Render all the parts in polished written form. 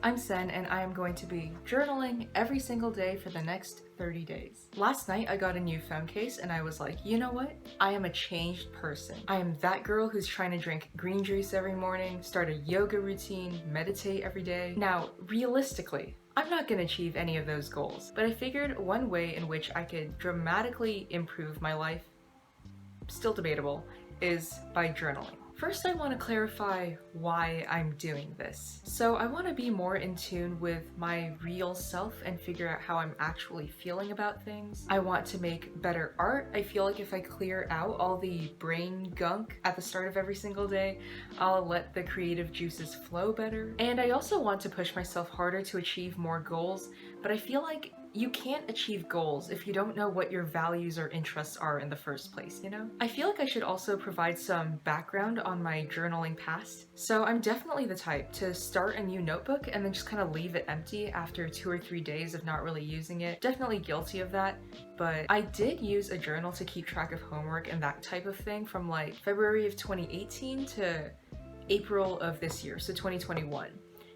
I'm Sen and I am going to be journaling every single day for the next 30 days. Last night I got a new phone case and I was like, you know what? I am a changed person. I am that girl who's trying to drink green juice every morning, start a yoga routine, meditate every day. Now, realistically, I'm not going to achieve any of those goals, but I figured one way in which I could dramatically improve my life, still debatable, is by journaling. First, I want to clarify why I'm doing this. So I want to be more in tune with my real self and figure out how I'm actually feeling about things. I want to make better art. I feel like if I clear out all the brain gunk at the start of every single day, I'll let the creative juices flow better. And I also want to push myself harder to achieve more goals, but I feel like you can't achieve goals if you don't know what your values or interests are in the first place, you know? I feel like I should also provide some background on my journaling past. So I'm definitely the type to start a new notebook and then just kind of leave it empty after 2 or 3 days of not really using it. Definitely guilty of that, but I did use a journal to keep track of homework and that type of thing from like February of 2018 to April of this year, so 2021.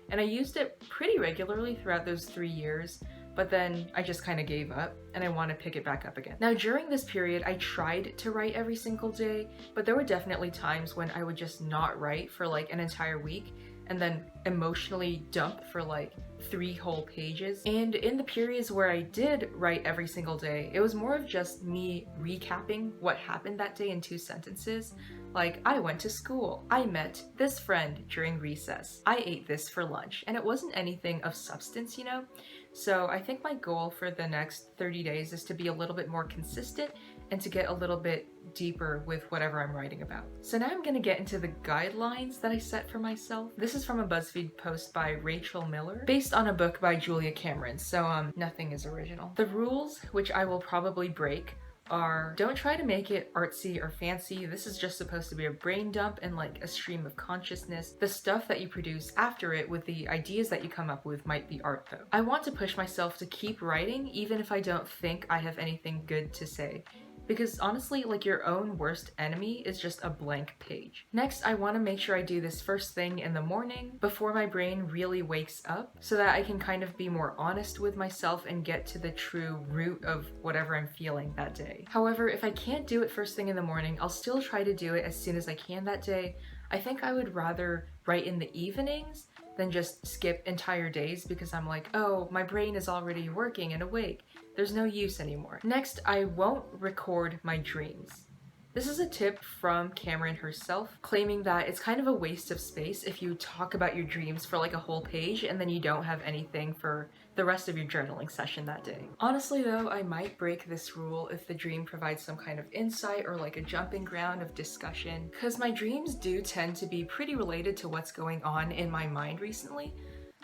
And I used it pretty regularly throughout those 3 years, but then I just kind of gave up and I want to pick it back up again. Now during this period, I tried to write every single day, but there were definitely times when I would just not write for like an entire week and then emotionally dump for like 3 whole pages. And in the periods where I did write every single day, it was more of just me recapping what happened that day in 2 sentences. Like, I went to school, I met this friend during recess, I ate this for lunch, and it wasn't anything of substance, you know? So I think my goal for the next 30 days is to be a little bit more consistent and to get a little bit deeper with whatever I'm writing about. So now I'm gonna get into the guidelines that I set for myself. This is from a BuzzFeed post by Rachel Miller, based on a book by Julia Cameron, so nothing is original. The rules, which I will probably break, are don't try to make it artsy or fancy. This is just supposed to be a brain dump and like a stream of consciousness. The stuff that you produce after it with the ideas that you come up with might be art though. I want to push myself to keep writing even if I don't think I have anything good to say. Because honestly, like your own worst enemy is just a blank page. Next, I want to make sure I do this first thing in the morning before my brain really wakes up so that I can kind of be more honest with myself and get to the true root of whatever I'm feeling that day. However, if I can't do it first thing in the morning, I'll still try to do it as soon as I can that day. I think I would rather write in the evenings than just skip entire days because I'm like, oh, my brain is already working and awake. There's no use anymore. Next, I won't record my dreams. This is a tip from Cameron herself, claiming that it's kind of a waste of space if you talk about your dreams for like a whole page and then you don't have anything for the rest of your journaling session that day. Honestly though, I might break this rule if the dream provides some kind of insight or like a jumping ground of discussion, because my dreams do tend to be pretty related to what's going on in my mind recently.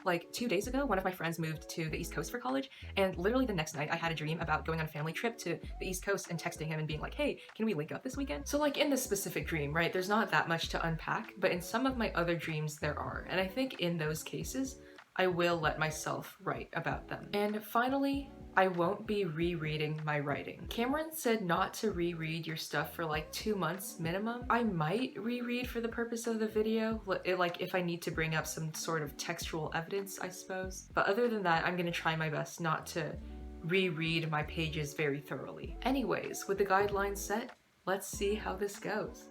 Like 2 days ago, one of my friends moved to the East Coast for college, and literally the next night I had a dream about going on a family trip to the East Coast and texting him and being like, hey, can we link up this weekend? So like in this specific dream, right, there's not that much to unpack, but in some of my other dreams there are, and I think in those cases, I will let myself write about them. And finally, I won't be rereading my writing. Cameron said not to reread your stuff for like 2 months minimum. I might reread for the purpose of the video, like if I need to bring up some sort of textual evidence, I suppose. But other than that, I'm gonna try my best not to reread my pages very thoroughly. Anyways, with the guidelines set, let's see how this goes.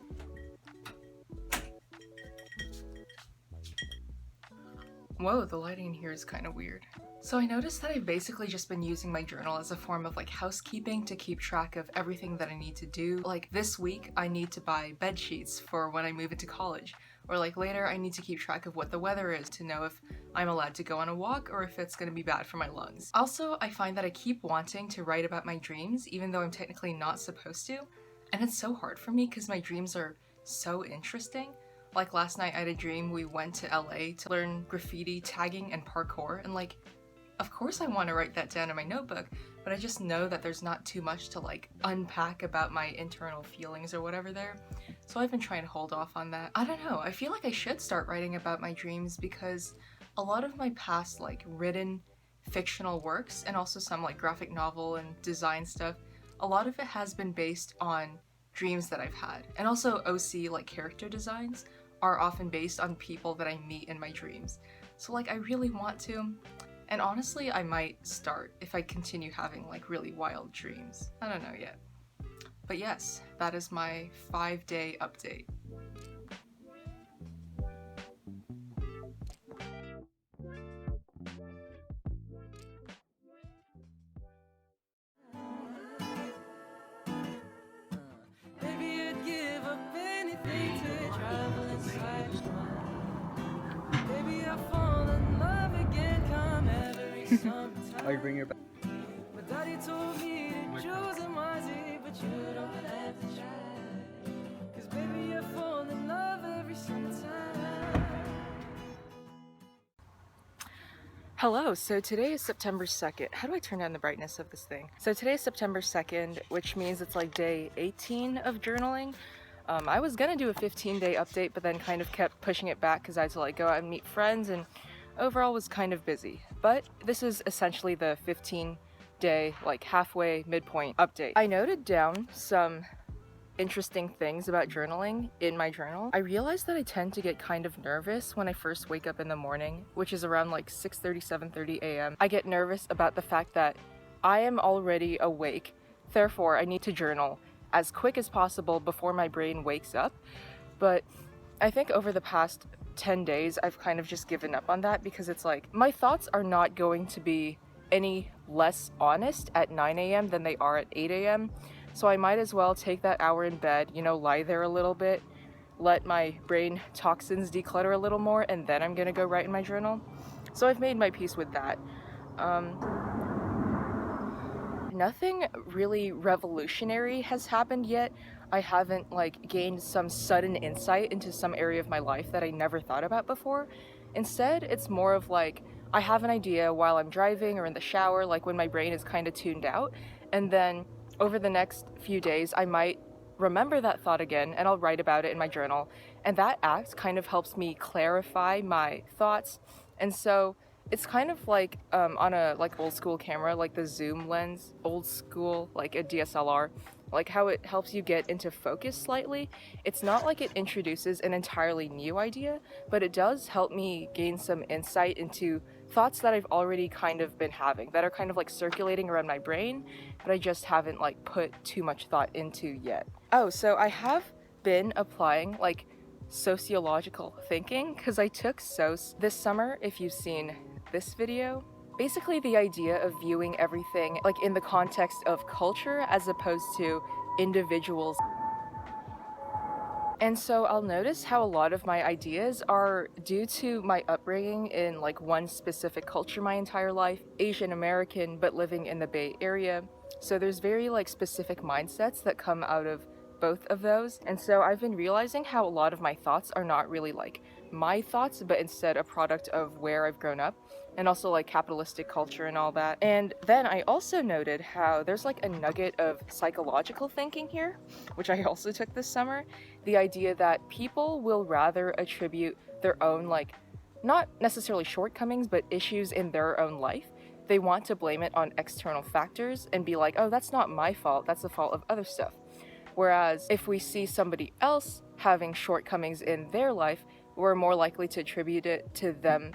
Whoa, the lighting in here is kind of weird. So I noticed that I've basically just been using my journal as a form of like housekeeping to keep track of everything that I need to do. Like this week, I need to buy bed sheets for when I move into college. Or like later, I need to keep track of what the weather is to know if I'm allowed to go on a walk or if it's gonna be bad for my lungs. Also, I find that I keep wanting to write about my dreams even though I'm technically not supposed to. And it's so hard for me because my dreams are so interesting. Like last night I had a dream we went to LA to learn graffiti, tagging, and parkour, and like, of course I want to write that down in my notebook, but I just know that there's not too much to like unpack about my internal feelings or whatever there. So I've been trying to hold off on that. I don't know, I feel like I should start writing about my dreams because a lot of my past like written fictional works and also some like graphic novel and design stuff, a lot of it has been based on dreams that I've had. And also OC like character designs are often based on people that I meet in my dreams. So like I really want to, and honestly I might start if I continue having like really wild dreams. I don't know yet. But yes, that is my 5-day update. Are you bringing your back? Hello, so today is September 2nd. How do I turn down the brightness of this thing? So today is September 2nd, which means it's like day 18 of journaling. I was gonna do a 15-day update, but then kind of kept pushing it back because I had to like go out and meet friends and overall was kind of busy. But this is essentially the 15-day, like halfway midpoint update. I noted down some interesting things about journaling in my journal. I realized that I tend to get kind of nervous when I first wake up in the morning, which is around like 6:30, 7:30 a.m. I get nervous about the fact that I am already awake, therefore I need to journal as quick as possible before my brain wakes up. But I think over the past 10 days I've kind of just given up on that because it's like my thoughts are not going to be any less honest at 9 a.m. than they are at 8 a.m. So I might as well take that hour in bed, you know, lie there a little bit, let my brain toxins declutter a little more, and then I'm gonna go write in my journal. So I've made my peace with that. Nothing really revolutionary has happened yet. I haven't like gained some sudden insight into some area of my life that I never thought about before. Instead, it's more of like I have an idea while I'm driving or in the shower, like when my brain is kind of tuned out, and then over the next few days, I might remember that thought again and I'll write about it in my journal. And that act kind of helps me clarify my thoughts. And so it's kind of like on a like old school camera, like the zoom lens, old school, like a DSLR, like how it helps you get into focus slightly. It's not like it introduces an entirely new idea, but it does help me gain some insight into thoughts that I've already kind of been having, that are kind of like circulating around my brain, but I just haven't like put too much thought into yet. Oh, so I have been applying like sociological thinking because I took SOS this summer, if you've seen this video. Basically the idea of viewing everything like in the context of culture as opposed to individuals. And so I'll notice how a lot of my ideas are due to my upbringing in like one specific culture my entire life, Asian American, but living in the Bay Area. So there's very like specific mindsets that come out of both of those. And so I've been realizing how a lot of my thoughts are not really like my thoughts, but instead a product of where I've grown up and also like capitalistic culture and all that. And then I also noted how there's like a nugget of psychological thinking here, which I also took this summer. The idea that people will rather attribute their own like, not necessarily shortcomings, but issues in their own life. They want to blame it on external factors and be like, oh, that's not my fault, that's the fault of other stuff. Whereas if we see somebody else having shortcomings in their life, we're more likely to attribute it to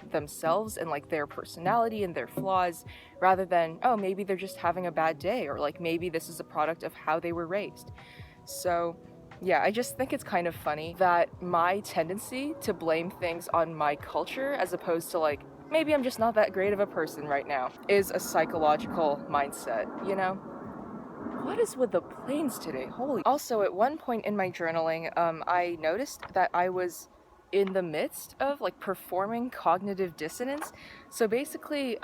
themselves and like their personality and their flaws, rather than, oh, maybe they're just having a bad day, or like maybe this is a product of how they were raised. So yeah, I just think it's kind of funny that my tendency to blame things on my culture as opposed to like, maybe I'm just not that great of a person right now, is a psychological mindset, you know? What is with the planes today? Holy. Also, at one point in my journaling, I noticed that I was in the midst of like performing cognitive dissonance. So basically,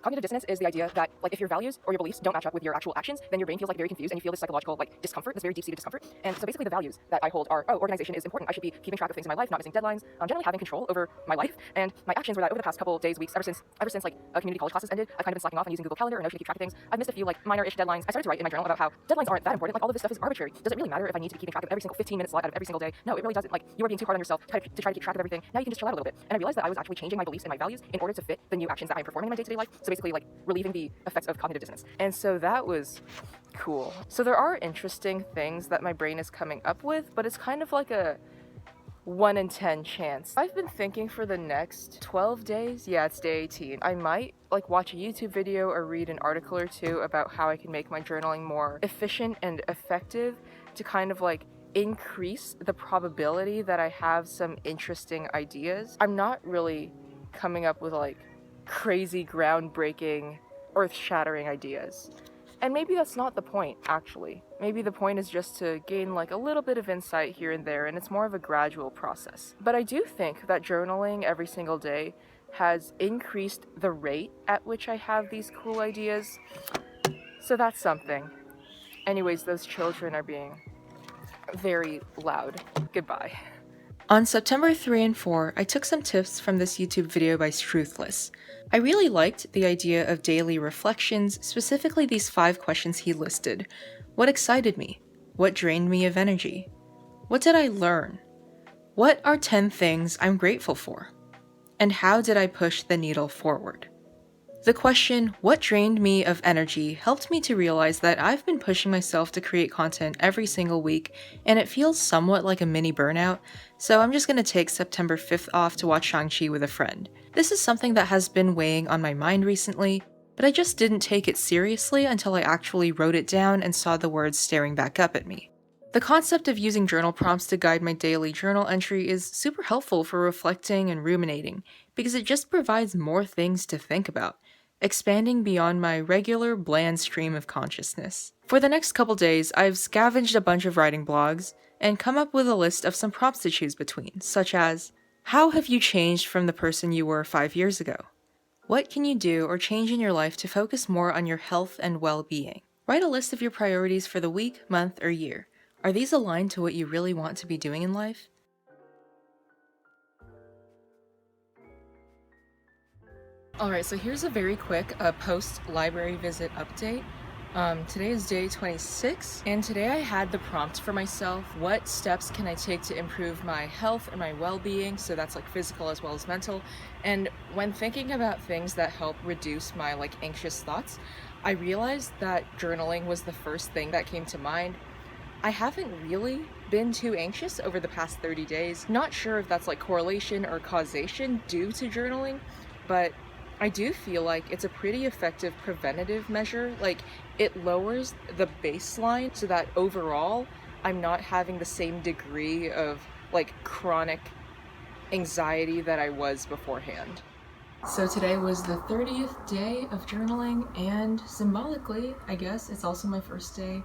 cognitive dissonance is the idea that, like, if your values or your beliefs don't match up with your actual actions, then your brain feels like very confused and you feel this psychological, like, discomfort, this very deep-seated discomfort. And so basically the values that I hold are, oh, organization is important. I should be keeping track of things in my life, not missing deadlines, generally having control over my life. And my actions were that over the past couple days, weeks, ever since like community college classes ended, I've kind of been slacking off on using Google Calendar or Notion to keep track of things. I've missed a few, like, minor-ish deadlines. I started to write in my journal about how deadlines aren't that important. Like, all of this stuff is arbitrary. Does it really matter if I need to be keeping track of every single 15-minute slot out of every single day? No, it really doesn't. Like, you are being too hard on yourself to try to keep track of everything. Now you can just chill out a little bit. And I realized that I was actually changing my beliefs and my values in order to fit the new actions that I'm performing in my day-to-day life. So basically, like, relieving the effects of cognitive dissonance. And so that was cool. So there are interesting things that my brain is coming up with, but it's kind of like a 1 in 10 chance. I've been thinking for the next 12 days, yeah, it's day 18, I might like watch a YouTube video or read an article or two about how I can make my journaling more efficient and effective to kind of like increase the probability that I have some interesting ideas. I'm not really coming up with like crazy, groundbreaking, earth-shattering ideas. And maybe that's not the point, actually. Maybe the point is just to gain like a little bit of insight here and there, and it's more of a gradual process. But I do think that journaling every single day has increased the rate at which I have these cool ideas. So that's something. Anyways, those children are being very loud. Goodbye. On September 3 and 4, I took some tips from this YouTube video by Truthless. I really liked the idea of daily reflections, specifically these 5 questions he listed. What excited me? What drained me of energy? What did I learn? What are 10 things I'm grateful for? And how did I push the needle forward? The question, what drained me of energy, helped me to realize that I've been pushing myself to create content every single week, and it feels somewhat like a mini burnout, so I'm just going to take September 5th off to watch Shang-Chi with a friend. This is something that has been weighing on my mind recently, but I just didn't take it seriously until I actually wrote it down and saw the words staring back up at me. The concept of using journal prompts to guide my daily journal entry is super helpful for reflecting and ruminating, because it just provides more things to think about, expanding beyond my regular bland stream of consciousness. For the next couple days, I've scavenged a bunch of writing blogs and come up with a list of some prompts to choose between, such as, how have you changed from the person you were 5 years ago? What can you do or change in your life to focus more on your health and well-being? Write a list of your priorities for the week, month, or year. Are these aligned to what you really want to be doing in life? Alright, so here's a very quick post-library visit update. Today is day 26, and today I had the prompt for myself, what steps can I take to improve my health and my well-being, so that's like physical as well as mental. And when thinking about things that help reduce my like anxious thoughts, I realized that journaling was the first thing that came to mind. I haven't really been too anxious over the past 30 days. Not sure if that's like correlation or causation due to journaling, but I do feel like it's a pretty effective preventative measure. Like, it lowers the baseline so that overall I'm not having the same degree of like chronic anxiety that I was beforehand. So today was the 30th day of journaling, and symbolically, I guess, it's also my first day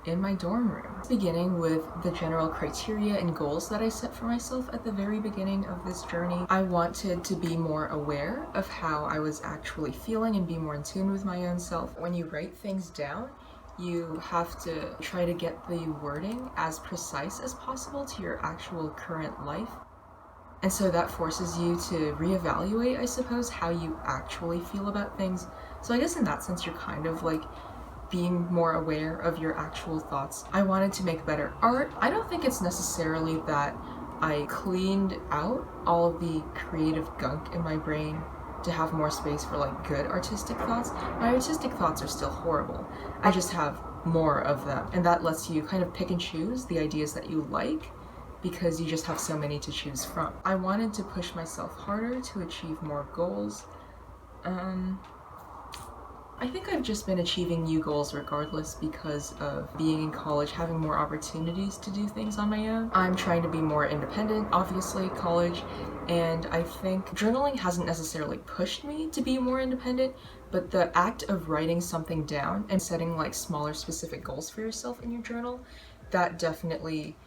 in my dorm room. Beginning with the general criteria and goals that I set for myself at the very beginning of this journey. I wanted to be more aware of how I was actually feeling and be more in tune with my own self. When you write things down, you have to try to get the wording as precise as possible to your actual current life. And so that forces you to reevaluate, I suppose, how you actually feel about things. So I guess in that sense, you're kind of like being more aware of your actual thoughts. I wanted to make better art. I don't think it's necessarily that I cleaned out all of the creative gunk in my brain to have more space for like good artistic thoughts. My artistic thoughts are still horrible. I just have more of them, and that lets you kind of pick and choose the ideas that you like because you just have so many to choose from. I wanted to push myself harder to achieve more goals. I think I've just been achieving new goals regardless because of being in college, having more opportunities to do things on my own. I'm trying to be more independent, obviously, college, and I think journaling hasn't necessarily pushed me to be more independent, but the act of writing something down and setting like smaller specific goals for yourself in your journal, that definitely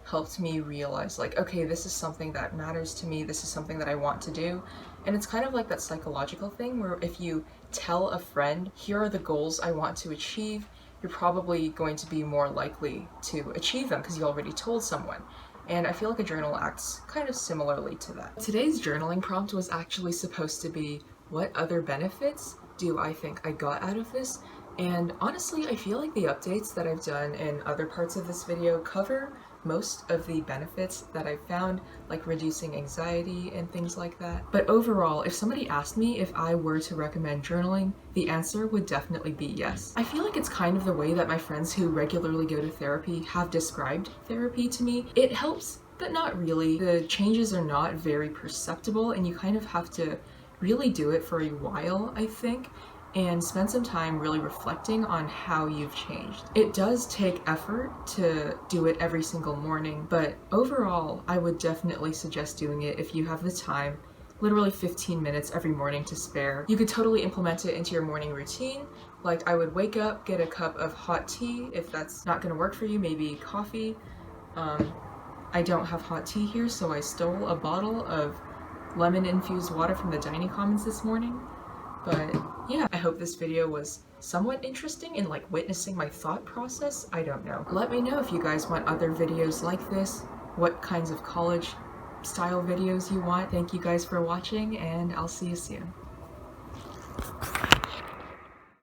helped me realize like, okay, this is something that matters to me, this is something that I want to do. And it's kind of like that psychological thing where if you tell a friend, here are the goals I want to achieve, you're probably going to be more likely to achieve them because you already told someone. And I feel like a journal acts kind of similarly to that. Today's journaling prompt was actually supposed to be, what other benefits do I think I got out of this? And honestly, I feel like the updates that I've done in other parts of this video cover most of the benefits that I've found, like reducing anxiety and things like that. But overall, if somebody asked me if I were to recommend journaling, the answer would definitely be yes. I feel like it's kind of the way that my friends who regularly go to therapy have described therapy to me. It helps but not really. The changes are not very perceptible, and you kind of have to really do it for a while, I think, and spend some time really reflecting on how you've changed. It does take effort to do it every single morning, but overall, I would definitely suggest doing it if you have the time, literally 15 minutes every morning to spare. You could totally implement it into your morning routine. Like, I would wake up, get a cup of hot tea. If that's not gonna work for you, maybe coffee. I don't have hot tea here, so I stole a bottle of lemon-infused water from the dining commons this morning. But yeah, I hope this video was somewhat interesting in like witnessing my thought process. I don't know. Let me know if you guys want other videos like this, what kinds of college style videos you want. Thank you guys for watching, and I'll see you soon.